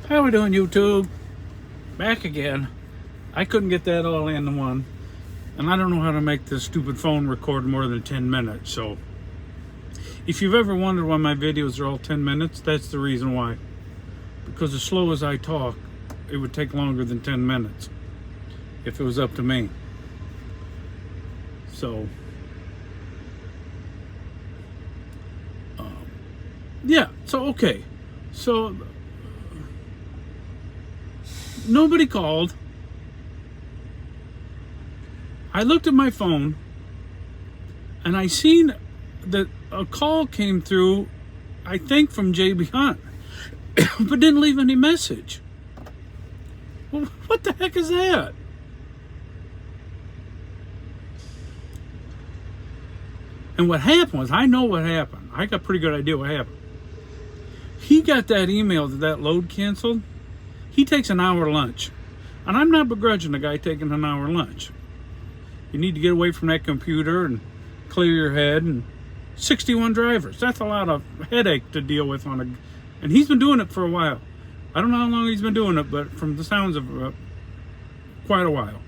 How we doing, YouTube? Back again. I couldn't get that all into one. And I don't know how to make this stupid phone record more than 10 minutes. So if you've ever wondered why my videos are all 10 minutes, that's the reason why. Because as slow as I talk, it would take longer than 10 minutes if it was up to me. So, yeah. So, okay. So, nobody called. I looked at my phone and I seen that a call came through, I think from JB Hunt, but didn't leave any message. Well, what the heck is that? And what happened was, I know what happened. I got a pretty good idea what happened. He got that email that load canceled. He takes an hour lunch. And I'm not begrudging the guy taking an hour lunch. You need to get away from that computer and clear your head. And 61 drivers. That's a lot of headache to deal with and he's been doing it for a while. I don't know how long he's been doing it, but from the sounds of quite a while.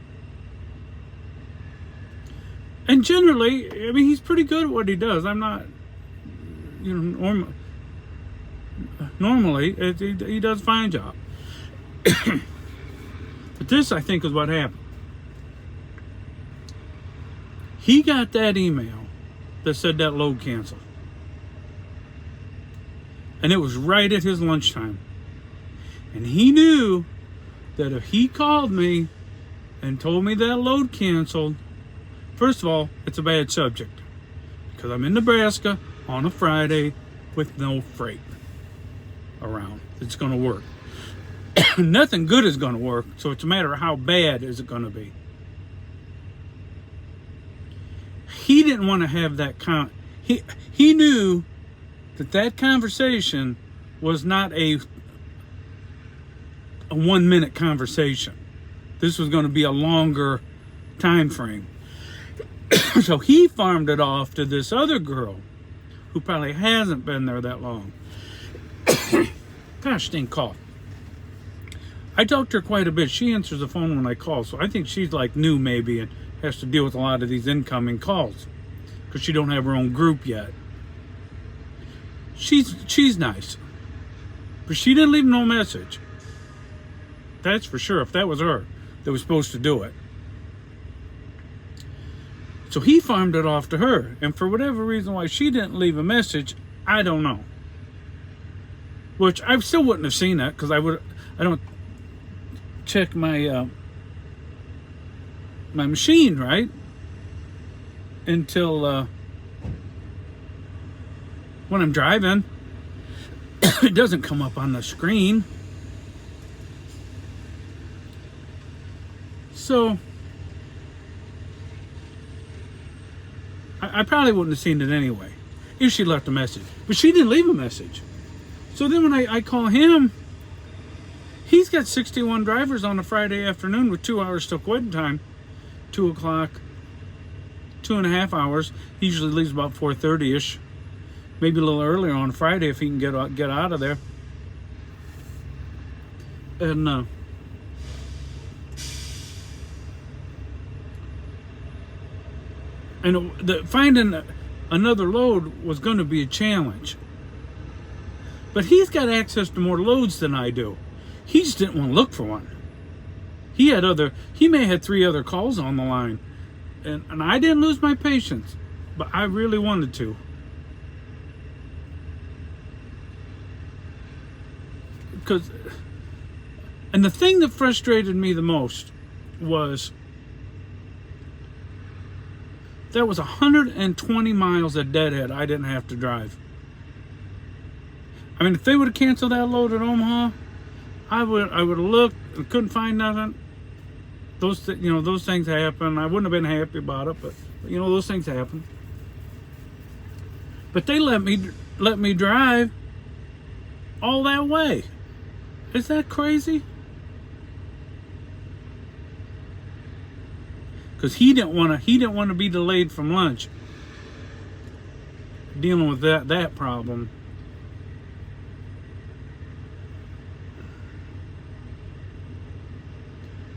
And generally, I mean, he's pretty good at what he does. I'm not, normally he does a fine job. But this, I think, is what happened. He got that email that said that load canceled. And it was right at his lunchtime. And he knew that if he called me and told me that load canceled, first of all, it's a bad subject. Because I'm in Nebraska on a Friday with no freight around. It's going to work. Nothing good is going to work, so it's a matter of how bad is it going to be. He didn't want to have that he knew that conversation was not a 1 minute conversation. This was going to be a longer time frame. So he farmed it off to this other girl who probably hasn't been there that long. Gosh dang cough. I talked to her quite a bit. She answers the phone when I call, so I think she's like new maybe and has to deal with a lot of these incoming calls because she don't have her own group yet. She's nice, but she didn't leave no message. That's for sure. If that was her that was supposed to do it. So he farmed it off to her, and for whatever reason why she didn't leave a message, I don't know. Which I still wouldn't have seen that because I don't check my my machine, right? Until when I'm driving. It doesn't come up on the screen. So I probably wouldn't have seen it anyway if she left a message. But she didn't leave a message. So then when I call him, he's got 61 drivers on a Friday afternoon with 2 hours till quitting time. 2 o'clock, 2.5 hours. He usually leaves about 4:30ish. Maybe a little earlier on Friday if he can get out of there. And finding another load was going to be a challenge. But he's got access to more loads than I do. He just didn't want to look for one. He may have had 3 other calls on the line. And I didn't lose my patience, but I really wanted to. And the thing that frustrated me the most was that was 120 miles of deadhead I didn't have to drive. I mean, if they would have canceled that load at Omaha, I would have looked and couldn't find nothing. Those things happen. I wouldn't have been happy about it, but those things happen. But they let me drive all that way. Is that crazy? Because he didn't want to be delayed from lunch. Dealing with that problem.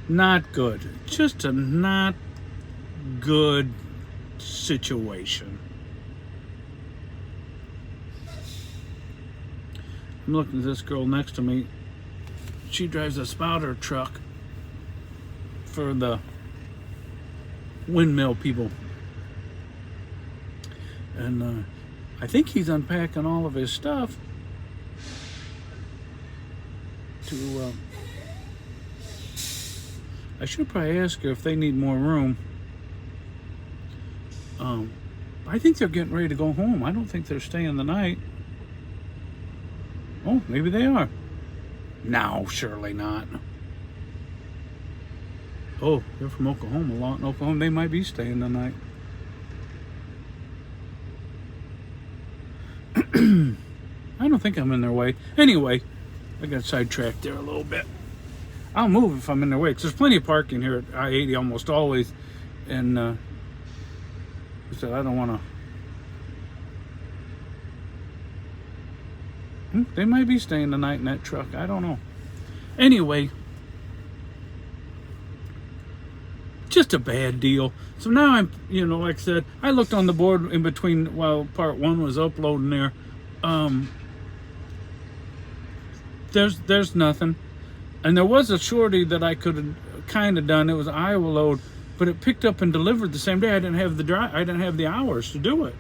Not good. Just a not good situation. I'm looking at this girl next to me. She drives a spouter truck for the windmill people. And I think he's unpacking all of his stuff to... I should probably ask her if they need more room. I think they're getting ready to go home. I don't think they're staying the night. Oh, maybe they are. No, surely not. Oh, they're from Oklahoma. Lawton, Oklahoma. They might be staying the night. I don't think I'm in their way. Anyway, I got sidetracked there a little bit. I'll move if I'm in their way, because there's plenty of parking here at I-80 almost always. And I said I don't want to... They might be staying the night in that truck. I don't know. Anyway, just a bad deal. So now I'm, like I said, I looked on the board in between while part one was uploading there. There's nothing. And there was a shorty that I could have kind of done. It was an Iowa load, but it picked up and delivered the same day. I didn't have the hours to do it.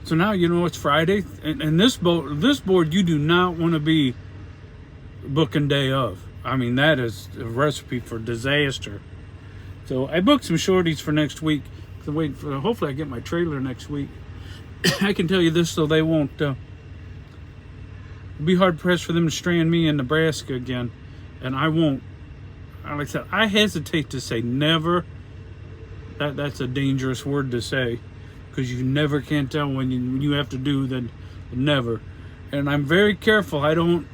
So now it's Friday, and this board you do not want to be booking day of. I mean, that is a recipe for disaster. So I booked some shorties for next week. So hopefully I get my trailer next week. I can tell you this, so they won't be hard pressed for them to strand me in Nebraska again, and I won't. Like I said, I hesitate to say never. That's a dangerous word to say, because you never can tell when you have to do the never. And I'm very careful. I don't,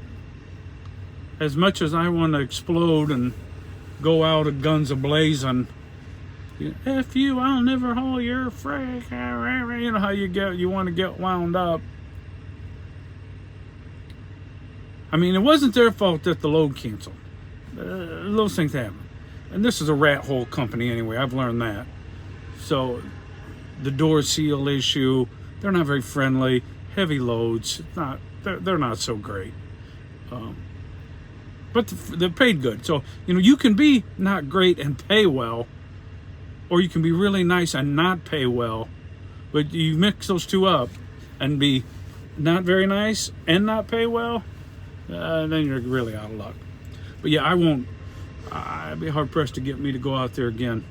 as much as I want to explode and go out at guns a-blazing, F you, I'll never haul your freight. You know how you want to get wound up. I mean, it wasn't their fault that the load canceled. Those things happen. And this is a rat hole company anyway. I've learned that. So the door seal issue, they're not very friendly. Heavy loads, they're not so great. But they're paid good. So, you can be not great and pay well, or you can be really nice and not pay well. But you mix those two up and be not very nice and not pay well, then you're really out of luck. But yeah, I won't. I'd be hard pressed to get me to go out there again.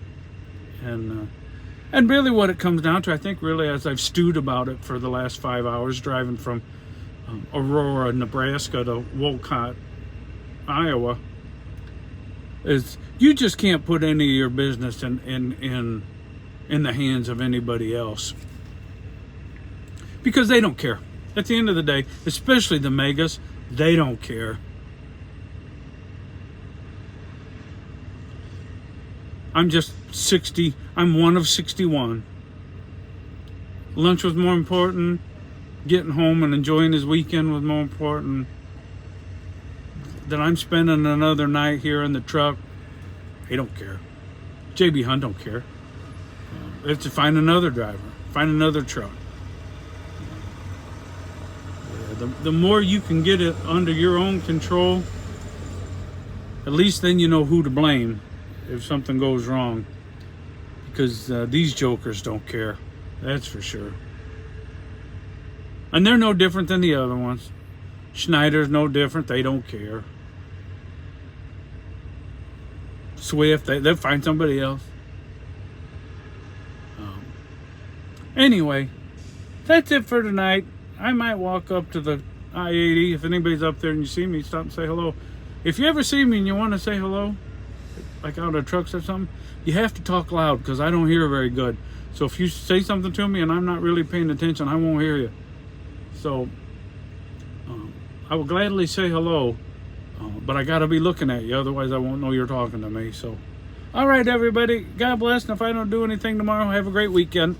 And really, what it comes down to, I think, really, as I've stewed about it for the last 5 hours driving from Aurora, Nebraska to Wolcott, Iowa, is you just can't put any of your business in the hands of anybody else, because they don't care. At the end of the day, especially the megas, they don't care. I'm just 60. I'm one of 61. Lunch was more important. Getting home and enjoying his weekend was more important. That I'm spending another night here in the truck, they don't care. JB Hunt don't care. They have to find another driver, find another truck. The more you can get it under your own control, at least then you know who to blame if something goes wrong. Because these jokers don't care, that's for sure. And they're no different than the other ones. Schneider's no different, they don't care. Swift, they'll find somebody else. Anyway, that's it for tonight. I might walk up to the I-80. If anybody's up there and you see me, stop and say hello. If you ever see me and you want to say hello, like out of trucks or something, you have to talk loud, because I don't hear very good. So if you say something to me and I'm not really paying attention, I won't hear you. So I will gladly say hello, but I got to be looking at you, otherwise I won't know you're talking to me. So, all right, everybody, God bless, and if I don't do anything tomorrow, have a great weekend.